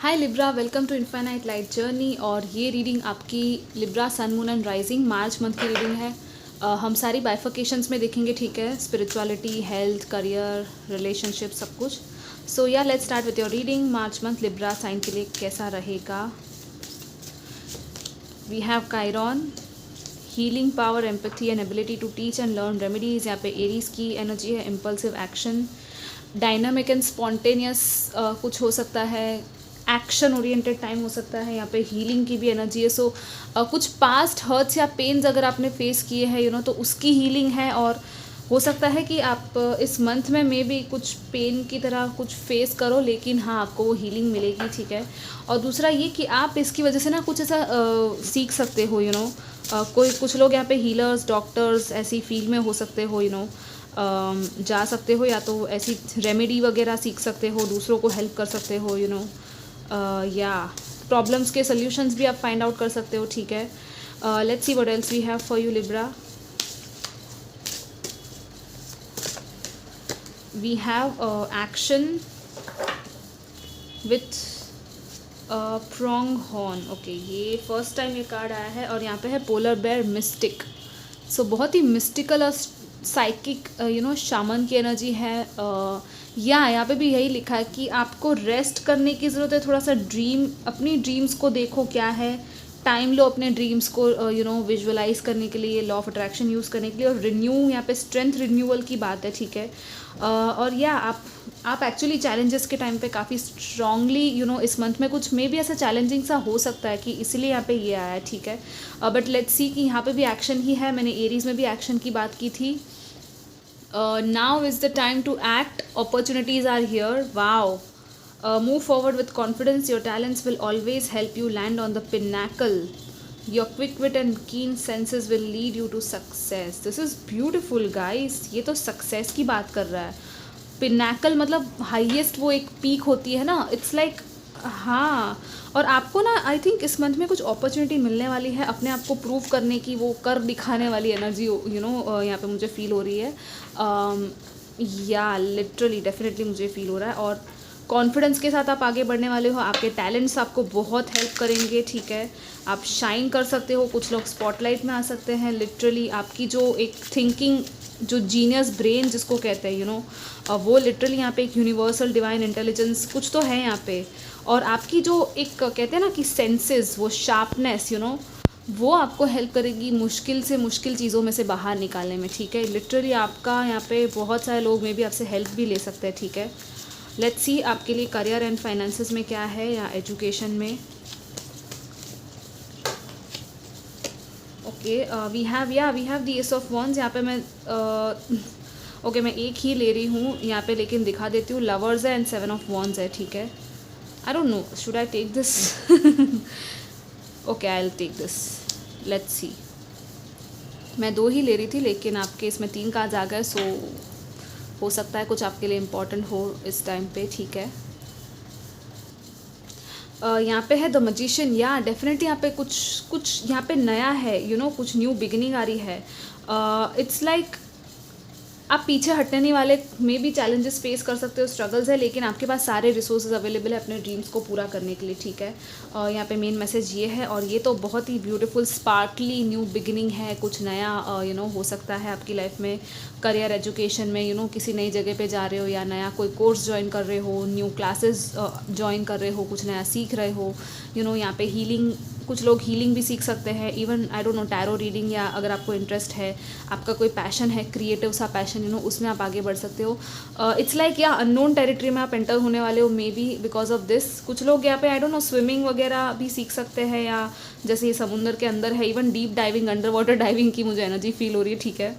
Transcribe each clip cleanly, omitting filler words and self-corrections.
Hi Libra, welcome to infinite light journey. और ये reading आपकी Libra sun moon and rising March month की reading है। हम सारी बाइफिकेशंस में देखेंगे, ठीक है, स्पिरिचुअलिटी, हेल्थ, करियर, रिलेशनशिप, सब कुछ। So yeah let's start with your reading. March month Libra sign के लिए कैसा रहेगा? We have Chiron, healing power, empathy and ability to teach and learn remedies. यहाँ पे एरीज की एनर्जी है, impulsive action, dynamic and spontaneous कुछ हो सकता है, एक्शन ओरिएंटेड टाइम हो सकता है। यहाँ पे हीलिंग की भी एनर्जी है। सो कुछ पास्ट हर्ट्स या पेन्स अगर आपने फेस किए हैं तो उसकी हीलिंग है। और हो सकता है कि आप इस मंथ में मे भी कुछ पेन की तरह कुछ फेस करो, लेकिन हाँ, आपको वो हीलिंग मिलेगी, ठीक है। और दूसरा ये कि आप इसकी वजह से ना कुछ ऐसा सीख सकते हो, कोई कुछ लोग यहाँ पे हीलर्स, डॉक्टर्स ऐसी फील्ड में हो सकते हो, जा सकते हो, या तो ऐसी रेमेडी वगैरह सीख सकते हो, दूसरों को हेल्प कर सकते हो, या प्रॉब्लम्स के सॉल्यूशंस भी आप फाइंड आउट कर सकते हो, ठीक है। Let's see what else we have for you Libra. We have action with prong horn. Okay, ये फर्स्ट टाइम ये कार्ड आया है। और यहाँ पे है पोलर बेयर, मिस्टिक। सो बहुत ही मिस्टिकल और साइकिक शामन की एनर्जी है। यहाँ पे भी यही लिखा है कि आपको रेस्ट करने की ज़रूरत है, थोड़ा सा अपनी ड्रीम्स को देखो क्या है, टाइम लो अपने ड्रीम्स को विजुअलाइज करने के लिए, लॉ ऑफ अट्रैक्शन यूज़ करने के लिए। और रिन्यू, यहाँ पे स्ट्रेंथ रिन्यूअल की बात है, ठीक है। और आप एक्चुअली चैलेंजेस के टाइम पे काफ़ी स्ट्रांगली इस मंथ में कुछ मे भी ऐसा चैलेंजिंग सा हो सकता है कि इसलिए यहाँ पे ये आया है, ठीक है। बट लेट्स सी कि यहाँ पे भी एक्शन ही है। मैंने एरीज में भी एक्शन की बात की थी। Now is the time to act, opportunities are here, wow. Move forward with confidence. Your talents will always help you land on the pinnacle. Your quick wit and keen senses will lead you to success. This is beautiful, guys. ये तो success की बात कर रहा है। Pinnacle मतलब highest, वो एक peak होती है ना। It's like हाँ। और आपको ना आई थिंक इस मंथ में कुछ अपॉर्चुनिटी मिलने वाली है, अपने आप को प्रूव करने की, वो कर दिखाने वाली एनर्जी यहाँ पे मुझे फील हो रही है। या लिटरली डेफिनेटली मुझे फील हो रहा है। और कॉन्फिडेंस के साथ आप आगे बढ़ने वाले हो। आपके टैलेंट्स आपको बहुत हेल्प करेंगे, ठीक है। आप शाइन कर सकते हो, कुछ लोग स्पॉटलाइट में आ सकते हैं। लिटरली आपकी जो एक थिंकिंग, जो जीनियस ब्रेन जिसको कहते हैं वो लिटरली यहाँ पे एक यूनिवर्सल डिवाइन इंटेलिजेंस कुछ तो है यहाँ पे। और आपकी जो एक कहते हैं ना कि सेंसेस, वो शार्पनेस वो आपको हेल्प करेगी मुश्किल से मुश्किल चीज़ों में से बाहर निकालने में, ठीक है। लिटरली आपका यहाँ पे बहुत सारे लोग मे भी आपसे हेल्प भी ले सकते हैं, ठीक है। लेट्स सी आपके लिए करियर एंड फाइनेंसेस में क्या है, या एजुकेशन में। Okay, we have the ace of wands. यहाँ पे मैं ओके मैं एक ही ले रही हूँ यहाँ पे, लेकिन दिखा देती हूँ। लवर्स है एंड 7 ऑफ वॉन्ड्स है, ठीक है। I don't know, should I take this? Okay, I will take this. Let's see. मैं 2 ही ले रही थी, लेकिन आपके इसमें 3 कार्ड्स आ गए। सो हो सकता है कुछ आपके लिए इम्पोर्टेंट हो इस टाइम पे, ठीक है। यहाँ पे है द मैजिशियन। या डेफिनेटली यहाँ पे कुछ यहाँ पे नया है, कुछ न्यू बिगिनिंग आ रही है। इट्स लाइक आप पीछे हटने नहीं वाले। मे भी चैलेंजेस फेस कर सकते हो, स्ट्रगल्स है, लेकिन आपके पास सारे रिसोर्सेज अवेलेबल है अपने ड्रीम्स को पूरा करने के लिए, ठीक है। यहाँ पे मेन मैसेज ये है। और ये तो बहुत ही ब्यूटीफुल स्पार्कली न्यू बिगिनिंग है, कुछ नया हो सकता है आपकी लाइफ में। करियर, एजुकेशन में किसी नई जगह पे जा रहे हो, या नया कोई कोर्स ज्वाइन कर रहे हो, न्यू क्लासेस ज्वाइन कर रहे हो, कुछ नया सीख रहे हो। यहाँ पे हीलिंग, कुछ लोग हीलिंग भी सीख सकते हैं, even I don't no tarot reading, या अगर आपको इंटरेस्ट है, आपका कोई पैशन है, क्रिएटिव सा पैशन, उसमें आप आगे बढ़ सकते हो। इट्स लाइक या अननोन टेरिटरी में आप एंटर होने वाले हो, may be because of this. कुछ लोग यहाँ पे आई डोंट नो स्विमिंग वगैरह भी सीख सकते हैं, या जैसे ये समुंदर के अंदर है, even deep diving, under water diving की मुझे एनर्जी फील हो रही है, ठीक है।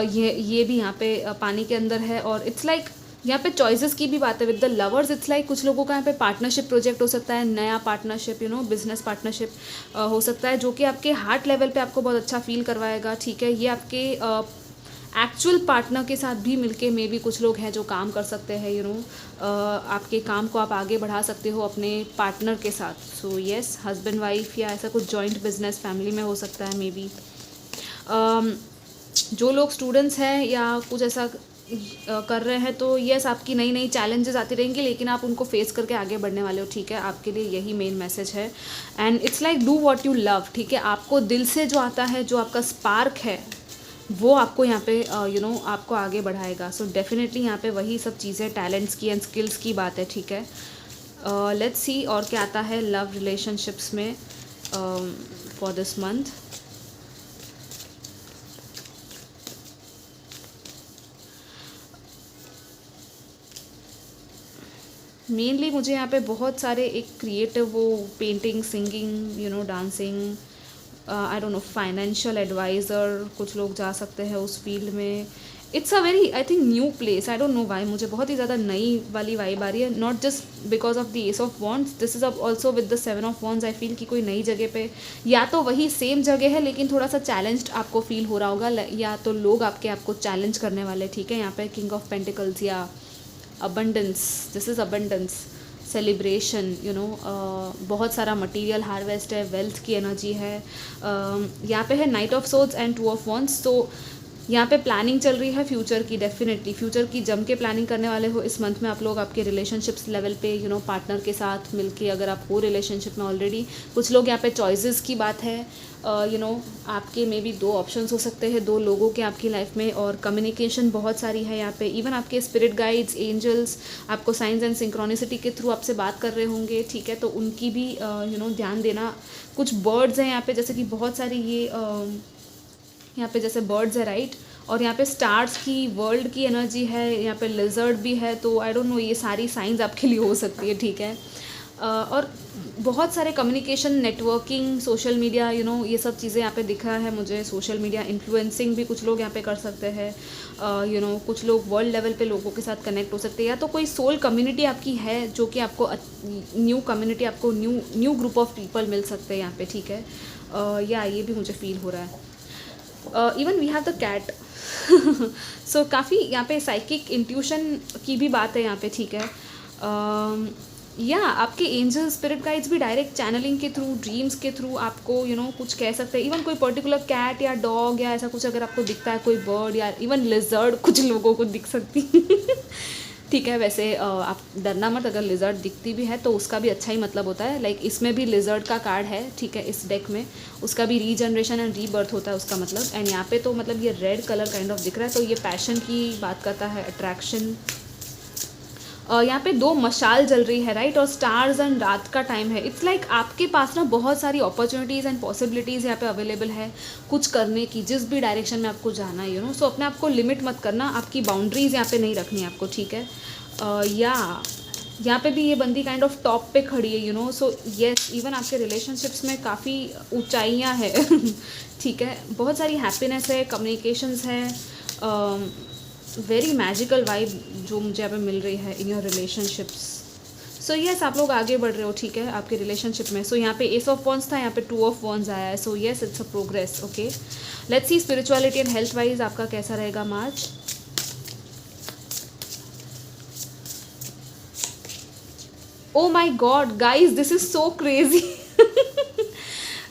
ये भी यहाँ पे पानी के अंदर है। और इट्स लाइक यहाँ पे चॉइसेस की भी बात है with the lovers. It's like कुछ लोगों का यहाँ पे पार्टनरशिप प्रोजेक्ट हो सकता है, नया पार्टनरशिप, बिजनेस पार्टनरशिप हो सकता है, जो कि आपके हार्ट लेवल पे आपको बहुत अच्छा फील करवाएगा, ठीक है। ये आपके एक्चुअल पार्टनर के साथ भी मिलके मे भी कुछ लोग हैं जो काम कर सकते हैं, आपके काम को आप आगे बढ़ा सकते हो अपने पार्टनर के साथ। सो येस, हस्बैंड वाइफ या ऐसा कुछ जॉइंट बिजनेस फैमिली में हो सकता है मे बी। जो लोग स्टूडेंट्स हैं या कुछ ऐसा कर रहे हैं तो यस आपकी नई नई चैलेंजेस आती रहेंगी, लेकिन आप उनको फेस करके आगे बढ़ने वाले हो, ठीक है। आपके लिए यही मेन मैसेज है। And it's like do what you love, ठीक है। आपको दिल से जो आता है, जो आपका स्पार्क है, वो आपको यहाँ पे आपको आगे बढ़ाएगा। सो डेफिनेटली यहाँ पे वही सब चीज़ें टैलेंट्स की एंड स्किल्स की बात है, ठीक है। लेट्स सी और क्या आता है लव रिलेशनशिप्स में फॉर दिस मंथ। मेनली मुझे यहाँ पे बहुत सारे एक क्रिएटिव वो painting, singing, dancing, I don't know, financial adviser, कुछ लोग जा सकते हैं उस फील्ड में। It's a very I think new place, I don't know why, मुझे बहुत ही ज़्यादा नई वाली वाइब आ रही है। Not just because of the ace of wands, this is also with the seven of wands. I feel कि कोई नई जगह पे, या तो वही सेम जगह है लेकिन थोड़ा सा चैलेंज्ड आपको फील हो रहा होगा, या तो लोग आपको चैलेंज करने वाले, ठीक है। यहाँ पे किंग ऑफ पेंटिकल्स या abundance, this is abundance, celebration, बहुत सारा मटेरियल हार्वेस्ट है, वेल्थ की एनर्जी है। यहाँ पे है night of swords and two of wands. तो यहाँ पे प्लानिंग चल रही है फ्यूचर की, डेफिनेटली फ्यूचर की जम के प्लानिंग करने वाले हो इस मंथ में आप लोग। आपके रिलेशनशिप्स लेवल पे पार्टनर के साथ मिलके, अगर आप हो रिलेशनशिप में ऑलरेडी, कुछ लोग यहाँ पे चॉइसेस की बात है। आपके में भी दो ऑप्शंस हो सकते हैं, दो लोगों के आपकी लाइफ में, और कम्युनिकेशन बहुत सारी है यहाँ पे। इवन आपके स्पिरिट गाइड्स, एंजल्स आपको साइंस एंड सिंक्रोनिसिटी के थ्रू आपसे बात कर रहे होंगे, ठीक है। तो उनकी भी ध्यान देना। कुछ बर्ड्स हैं यहाँ पे, जैसे कि बहुत सारी ये यहाँ पे जैसे बर्ड्स है, राइट। और यहाँ पे स्टार्स की, वर्ल्ड की एनर्जी है, यहाँ पे लिजर्ड भी है। तो आई डोंट नो, ये सारी साइंस आपके लिए हो सकती है, ठीक है। और बहुत सारे कम्युनिकेशन, नेटवर्किंग, सोशल मीडिया, ये सब चीज़ें यहाँ पे दिख रहा है मुझे। सोशल मीडिया इन्फ्लुएंसिंग भी कुछ लोग यहाँ पे कर सकते हैं। कुछ लोग वर्ल्ड लेवल पे लोगों के साथ कनेक्ट हो सकते हैं, या तो कोई सोल कम्युनिटी आपकी है जो कि आपको न्यू कम्युनिटी, आपको न्यू ग्रुप ऑफ पीपल मिल सकते हैं यहाँ पे, ठीक है। या ये भी मुझे फील हो रहा है। Even we have the cat. So काफ़ी यहाँ पे साइकिक इंट्यूशन की भी बात है यहाँ पे, ठीक है। या आपके एंजल स्पिरिट गाइड्स भी डायरेक्ट चैनलिंग के थ्रू, ड्रीम्स के थ्रू आपको कुछ कह सकते हैं। इवन कोई पर्टिकुलर कैट या डॉग या ऐसा कुछ अगर आपको दिखता है, कोई बर्ड या इवन लिजर्ड कुछ लोगों को दिख सकती ठीक है। वैसे आप डरना मत, अगर लिजर्ड दिखती भी है तो उसका भी अच्छा ही मतलब होता है। लाइक इसमें भी लिजर्ड का कार्ड है, ठीक है, इस डेक में। उसका भी रीजनरेशन एंड रीबर्थ होता है उसका मतलब। एंड यहाँ पे तो मतलब ये रेड कलर काइंड ऑफ दिख रहा है, तो ये पैशन की बात करता है, अट्रैक्शन। यहाँ पे दो मशाल जल रही है, राइट, और स्टार्स एंड रात का टाइम है। इट्स लाइक आपके पास ना बहुत सारी अपॉर्चुनिटीज़ एंड पॉसिबिलिटीज़ यहाँ पे अवेलेबल है कुछ करने की, जिस भी डायरेक्शन में आपको जाना है, सो अपने आप को लिमिट मत करना, आपकी बाउंड्रीज़ यहाँ पे नहीं रखनी आपको, ठीक है। या यहाँ पे भी ये बंदी काइंड ऑफ टॉप पे खड़ी है, सो येस, इवन आपके रिलेशनशिप्स में काफ़ी ऊंचाइयाँ हैं ठीक है। बहुत सारी हैप्पीनेस है, कम्युनिकेशंस है, वेरी मैजिकल वाइब जो मुझे यहाँ पे मिल रही है in your relationships. So yes, आप लोग आगे बढ़ रहे हो, ठीक है, आपके रिलेशनशिप में। सो यहाँ पे एस ऑफ वॉन्ड्स था, यहाँ पे टू ऑफ वॉन्ड्स आया है। So yes, it's a progress, okay. Let's see spirituality and health wise आपका कैसा रहेगा March. Oh my god guys, this is so crazy.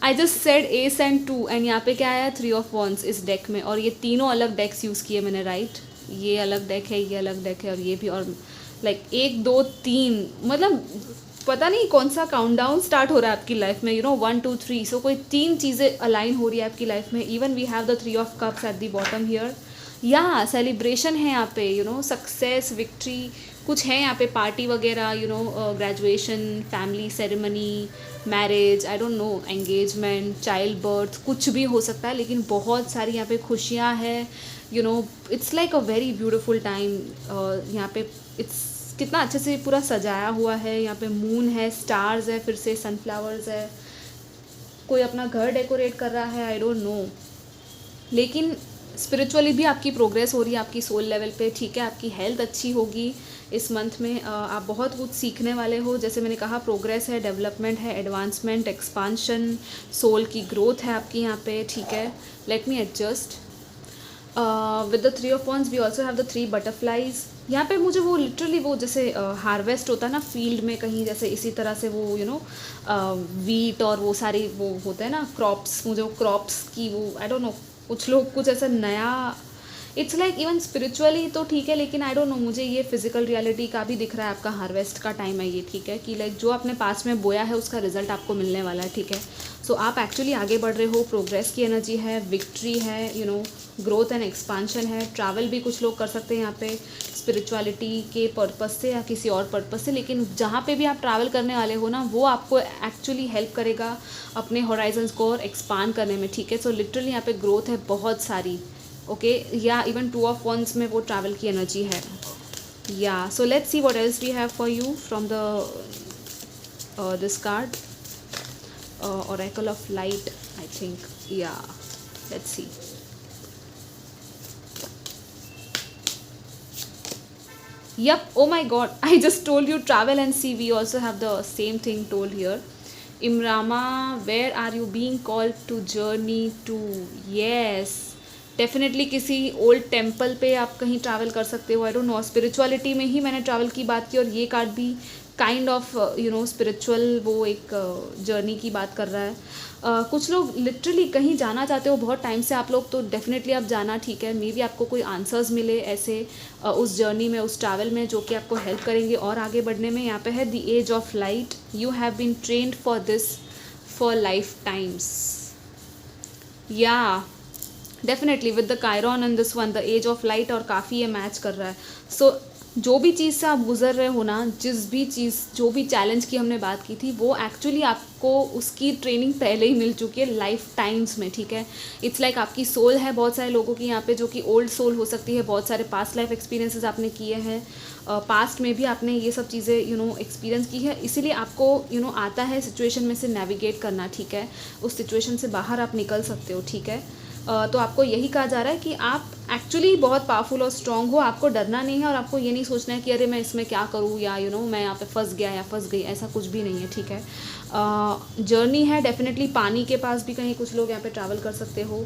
I just said S and two, and यहाँ पे क्या आया, three of wands इस deck में। और ये तीनों अलग डेक्स यूज़ किए मैंने, राइट। ये अलग डेक है, ये अलग डेक है, और ये भी। और लाइक 1 2 3, मतलब पता नहीं कौन सा काउंटडाउन स्टार्ट हो रहा है आपकी लाइफ में, 1 2 3। सो कोई 3 चीज़ें अलाइन हो रही है आपकी लाइफ में। Even we have the 3 of cups at the bottom here. या सेलिब्रेशन है यहाँ पे, सक्सेस, विक्ट्री, कुछ है यहाँ पे, पार्टी वगैरह, graduation, family ceremony, marriage, I don't no, engagement, child birth, कुछ भी हो सकता है, लेकिन बहुत सारी यहाँ पे खुशियाँ हैं। It's like a very beautiful time. यहाँ पे इट्स कितना अच्छे से पूरा सजाया हुआ है। यहाँ पे मून है, स्टार्स है, फिर से सनफ्लावर्स है, कोई अपना घर डेकोरेट कर रहा है, आई डोंट नो। लेकिन स्पिरिचुअली भी आपकी प्रोग्रेस हो रही है आपकी सोल लेवल पे, ठीक है। आपकी हेल्थ अच्छी होगी इस मंथ में। आप बहुत कुछ सीखने वाले हो, जैसे मैंने कहा, प्रोग्रेस है, डेवलपमेंट है, एडवांसमेंट, एक्सपांशन, सोल की ग्रोथ है आपकी यहाँ पे, ठीक है। Let me adjust with the 3 of wands. We also have the 3 butterflies. यहाँ पे मुझे वो लिटरली वो जैसे हार्वेस्ट होता है ना फील्ड में कहीं, जैसे इसी तरह से वो वीट और वो सारी वो होते हैं ना क्रॉप्स, मुझे वो क्रॉप्स की वो आई डोंट नो, कुछ लोग कुछ ऐसा नया इट्स लाइक इवन स्पिरिचुअली तो ठीक है, लेकिन आई डोंट नो, मुझे ये फिजिकल रियलिटी का भी दिख रहा है। आपका हार्वेस्ट का टाइम है ये, ठीक है, कि लाइक जो आपने पास में बोया है उसका रिजल्ट आपको मिलने वाला है, ठीक है। सो आप एक्चुअली आगे बढ़ रहे हो, प्रोग्रेस की एनर्जी है, विक्ट्री है, you know, growth and expansion है। ट्रैवल भी कुछ लोग कर सकते हैं यहाँ पे स्पिरिचुअलिटी के पर्पस से या किसी और पर्पस से, लेकिन जहाँ पे भी आप ट्रैवल करने वाले हो ना, वो आपको एक्चुअली हेल्प करेगा अपने होराइजन्स को और एक्सपांड करने में, ठीक है। सो लिटरली यहाँ पे ग्रोथ है बहुत सारी, ओके, या इवन 2 ऑफ वंस में वो ट्रैवल की एनर्जी है, yeah. So let's see what else we have for you from the this card, oracle of light, I think, yeah, let's see. Yep, oh my god, I just told you travel and see. We also have the same thing told here. Imrama, where are you being called to journey to? Yes, definitely किसी old temple पे आप कहीं travel कर सकते हो। आई don't no, spirituality में ही मैंने travel की बात की, और ये कार्ड भी kind of you know spiritual वो एक जर्नी की बात कर रहा है। कुछ लोग लिटरली कहीं जाना चाहते हो बहुत टाइम से आप लोग, तो डेफिनेटली आप जाना, ठीक है। मे बी आपको कोई आंसर्स मिले ऐसे उस जर्नी में, उस ट्रैवल में, जो कि आपको हेल्प करेंगे और आगे बढ़ने में। यहाँ पे है the age of light, you have been trained for this for lifetimes, yeah definitely with the Chiron and this one, the age of light, और काफ़ी ये मैच कर रहा है। सो जो भी चीज़ से आप गुजर रहे हो ना, जिस भी चीज़, जो भी चैलेंज की हमने बात की थी, वो एक्चुअली आपको उसकी ट्रेनिंग पहले ही मिल चुकी है लाइफ टाइम्स में, ठीक है। इट्स लाइक आपकी सोल है बहुत सारे लोगों की यहाँ पे, जो कि ओल्ड सोल हो सकती है, बहुत सारे पास्ट लाइफ एक्सपीरियंसेस आपने किए हैं, पास्ट में भी आपने ये सब चीज़ें यू नो एक्सपीरियंस की है, इसीलिए आपको यू नो आता है सिचुएशन में से नेविगेट करना, ठीक है। उस सिचुएशन से बाहर आप निकल सकते हो, ठीक है। तो आपको यही कहा जा रहा है कि आप एक्चुअली बहुत पावरफुल और स्ट्रॉन्ग हो, आपको डरना नहीं है, और आपको ये नहीं सोचना है कि अरे मैं इसमें क्या करूँ, या यू नो मैं यहाँ पे फंस गया या फंस गई, ऐसा कुछ भी नहीं है, ठीक है। जर्नी है डेफिनेटली, पानी के पास भी कहीं कुछ लोग यहाँ पे ट्रैवल कर सकते हो।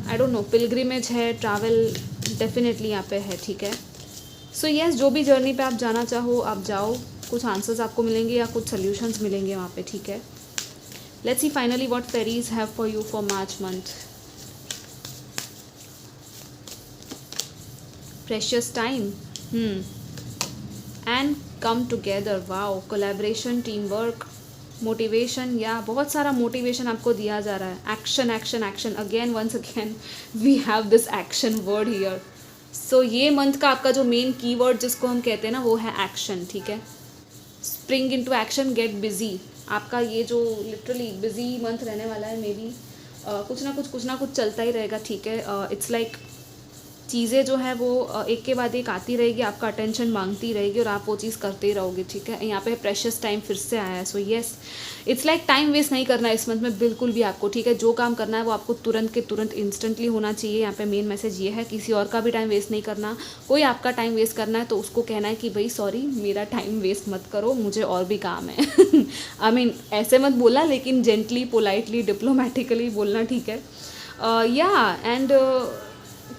आई डोंट नो, पिलग्रिमेज है, ट्रैवल डेफिनेटली यहाँ पे है, ठीक है। सो येस, जो भी जर्नी पे आप जाना चाहो आप जाओ, कुछ आंसर्स आपको मिलेंगे या कुछ सोल्यूशंस मिलेंगे वहाँ पे, ठीक है। Let's see finally what fairies have for you for March month. Precious time and come together, wow, collaboration, team work, motivation, yeah बहुत सारा मोटिवेशन आपको दिया जा रहा है। Action action action, again once again we have this action word here. So ये month का आपका जो मेन कीवर्ड जिसको हम कहते हैं ना, वो है एक्शन, ठीक है। Spring into action, get busy. आपका ये जो लिटरली बिजी मंथ रहने वाला है, मे बी कुछ ना कुछ चलता ही रहेगा, ठीक है। इट्स लाइक चीज़ें जो है वो एक के बाद एक आती रहेगी, आपका अटेंशन मांगती रहेगी, और आप वो चीज़ करते ही रहोगे, ठीक है। यहाँ पे प्रेशियस टाइम फिर से आया है। So yes, it's like time waste नहीं करना है इस मंथ में बिल्कुल भी आपको, ठीक है। जो काम करना है वो आपको तुरंत के तुरंत इंस्टेंटली होना चाहिए। यहाँ पे मेन मैसेज ये है, किसी और का भी टाइम वेस्ट नहीं करना। कोई आपका टाइम वेस्ट करना है तो उसको कहना है कि भाई सॉरी, मेरा टाइम वेस्ट मत करो, मुझे और भी काम है। आई मीन ऐसे मत बोलना, लेकिन जेंटली, पोलाइटली, डिप्लोमेटिकली बोलना, ठीक है। Yeah and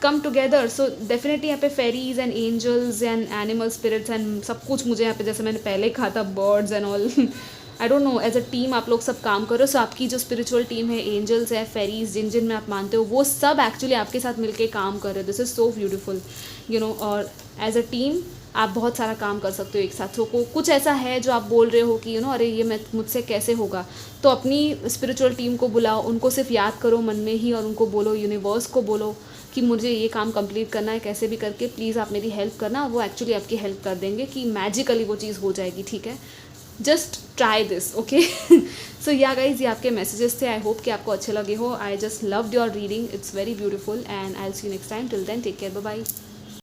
come together. So definitely यहाँ पे fairies and angels and animal spirits and सब कुछ मुझे यहाँ पे, जैसे मैंने पहले कहा था, birds and all, I don't know, as a team आप लोग सब काम करो। सो आपकी जो स्पिरिचुअल टीम है, एंजल्स है, फेरीज, जिन जिन में आप मानते हो, वो सब एक्चुअली आपके साथ मिलके काम कर रहे हो। This is so beautiful, you know. और एज अ टीम आप बहुत सारा काम कर सकते हो एक साथ। तो कुछ ऐसा है जो आप बोल रहे हो कि यू नो अरे ये मैं मुझसे कैसे होगा, तो अपनी स्पिरिचुअल टीम को बुलाओ, उनको सिर्फ याद करो मन में ही, और उनको बोलो, यूनिवर्स को बोलो कि मुझे ये काम कंप्लीट करना है, कैसे भी करके प्लीज़ आप मेरी हेल्प करना। वो एक्चुअली आपकी हेल्प कर देंगे कि मैजिकली वो चीज़ हो जाएगी, ठीक है। Just try this, okay. So yeah guys, ये आपके मैसेजेस थे। आई होप कि आपको अच्छे लगे हो। I just loved your reading, it's very beautiful, and I will see you next time. Till then take care, bye bye.